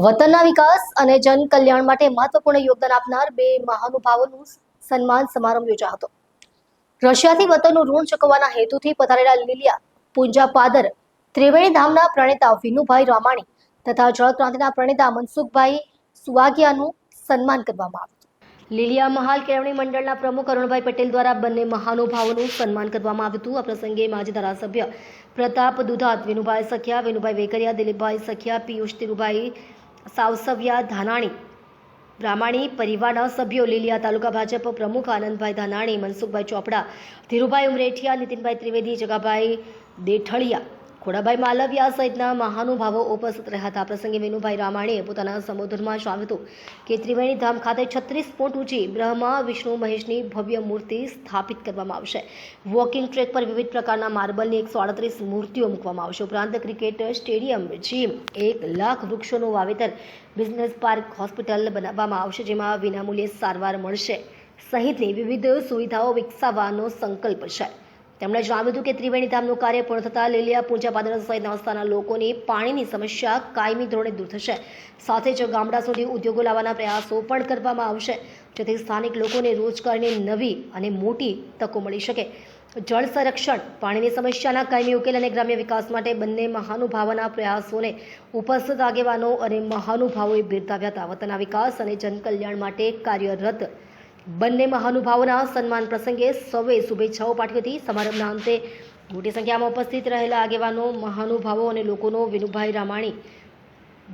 વતનના વિકાસ અને જન કલ્યાણ માટે મહત્વપૂર્ણ યોગદાન આપનાર બે મહાનુભાવોનું સન્માન સમારંભ યોજાયો હતો. રશિયાથી વતનનું ઋણ ચૂકવવાના હેતુથી પધારેલા લીલિયા પૂંજા પાદર ત્રિવેણી ધામના પ્રણેતા વિનુભાઈ રામાણી તથા જળક્રાંતિના પ્રણેતા મનસુખભાઈ સુવાગિયાનું સન્માન કરવામાં આવ્યું. લીલિયા મહાલ કેળવણી મંડળના પ્રમુખ અરુણભાઈ પટેલ દ્વારા બંને મહાનુભાવોનું સન્માન કરવામાં આવ્યું હતું. આ પ્રસંગે માજી ધારાસભ્ય પ્રતાપ દુધાત, વિનુભાઈ સખિયા, વિનુભાઈ વેકરિયા, દિલીપભાઈ સખિયા, પિયુષ ધીરુભાઈ સાવસવિયા ધાનાણી, રામાણી પરિવારના સભ્યો, લીલિયા તાલુકા ભાજપ પ્રમુખ આનંદભાઈ ધાનાણી, મનસુખભાઈ ચોપડા, ધીરુભાઈ ઉમરેઠિયા, નીતિનભાઈ ત્રિવેદી, જગાભાઈ દેઠળિયા, ખોડાભાઈ માલવિયા સહિતના મહાનુભાવો ઉપસ્થિત રહ્યા હતા. પ્રસંગે વિનુભાઈ રામાણીએ પોતાના સંબોધનમાં જણાવ્યું હતું કે ત્રિવેણી ધામ ખાતે 36 ફૂટ ઊંચી બ્રહ્મા વિષ્ણુ મહેશની ભવ્ય મૂર્તિ સ્થાપિત કરવામાં આવશે. વોકિંગ ટ્રેક પર વિવિધ પ્રકારના માર્બલની 138 મૂર્તિઓ મૂકવામાં આવશે. ઉપરાંત ક્રિકેટ સ્ટેડિયમ, જીમ, 1 લાખ વૃક્ષોનું વાવેતર, બિઝનેસ પાર્ક, હોસ્પિટલ બનાવવામાં આવશે જેમાં વિનામૂલ્યે સારવાર મળશે સહિતની વિવિધ સુવિધાઓ વિકસાવવાનો સંકલ્પ છે. તેમણે જણાવ્યું હતું કે ત્રિવેણી ધામનું કાર્ય પૂર્ણ થતાં લીલિયા પૂંજા પાદર સહિતના વિસ્તારના લોકોની પાણીની સમસ્યા કાયમી ધોરણે દૂર થશે. સાથે જ ગામડા સુધી ઉદ્યોગો લાવવાના પ્રયાસો પણ કરવામાં આવશે જેથી સ્થાનિક લોકોને રોજગારની નવી અને મોટી તકો મળી શકે. જળ સંરક્ષણ, પાણીની સમસ્યાના કાયમી ઉકેલ અને ગ્રામ્ય વિકાસ માટે બંને મહાનુભાવોના પ્રયાસોને ઉપસ્થિત આગેવાનો અને મહાનુભાવોએ બિરદાવ્યા હતા. વતનના વિકાસ અને જનકલ્યાણ માટે કાર્યરત બંને મહાનુભાવોના સન્માન પ્રસંગે સૌએ શુભેચ્છાઓ પાઠવી હતી. સમારંભના અંતે મોટી સંખ્યામાં ઉપસ્થિત રહેલા આગેવાનો, મહાનુભાવો અને લોકોનો વિનુભાઈ રામાણી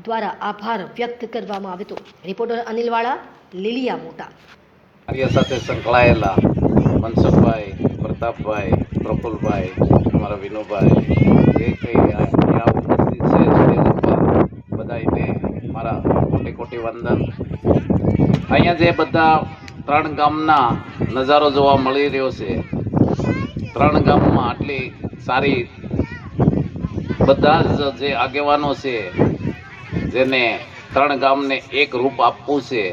દ્વારા આભાર વ્યક્ત કરવામાં આવ્યો હતો. રિપોર્ટર અનિલવાળા, લીલિયા મોટા. કાર્ય સાથે સંકળાયેલા મનસુખભાઈ, પ્રતાપભાઈ, પ્રફુલભાઈ, અમારા વિનુભાઈ, જે કંઈ અહીંયા ઉપસ્થિત છે સ્ટેજ ઉપર બધાને મારા કોટી કોટી વંદન. અહીંયા જે બધા 3 ગામના નજારો જોવા મળી રહ્યો છે, 3 ગામમાં આટલી સારી બધા જ જે આગેવાનો છે જેને 3 ગામને એક રૂપ આપવું છે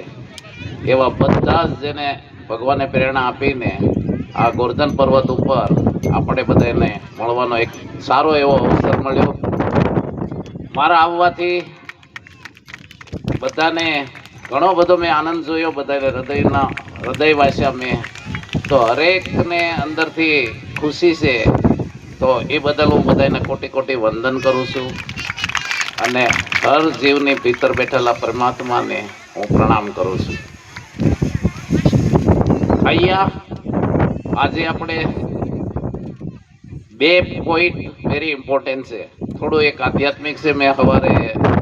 એવા બધા જ જેને ભગવાને પ્રેરણા આપીને આ ગોર્ધન પર્વત ઉપર આપણે બધાને મળવાનો એક સારો એવો અવસર મળ્યો. મારા આવવાથી બધાને ઘણો બધો મેં આનંદ જોયો. બધાને હૃદય વાસ્યા મેં તો હરેકને અંદરથી ખુશી છે. તો એ બદલ હું બધાને કોટી કોટી વંદન કરું છું અને હર જીવની ભીતર બેઠેલા પરમાત્માને હું પ્રણામ કરું છું. અહીંયા આજે આપણે 2 પોઈન્ટ વેરી ઇમ્પોર્ટન્ટ છે. થોડું એક આધ્યાત્મિક છે. મેં સવારે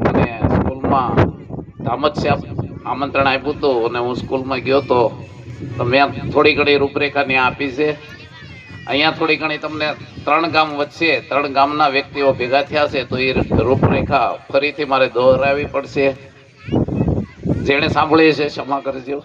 મને સ્કૂલમાં ધામત આમંત્રણ આપ્યું હતું અને હું સ્કૂલમાં ગયો હતો તો મેં થોડી ઘણી રૂપરેખા ત્યાં આપી છે. અહીંયા થોડી ઘણી તમને 3 ગામ વચ્ચે 3 ગામના વ્યક્તિઓ ભેગા થયા છે તો એ રૂપરેખા ફરીથી મારે દોહરાવી પડશે. જેણે સાંભળી છે ક્ષમા કરજો.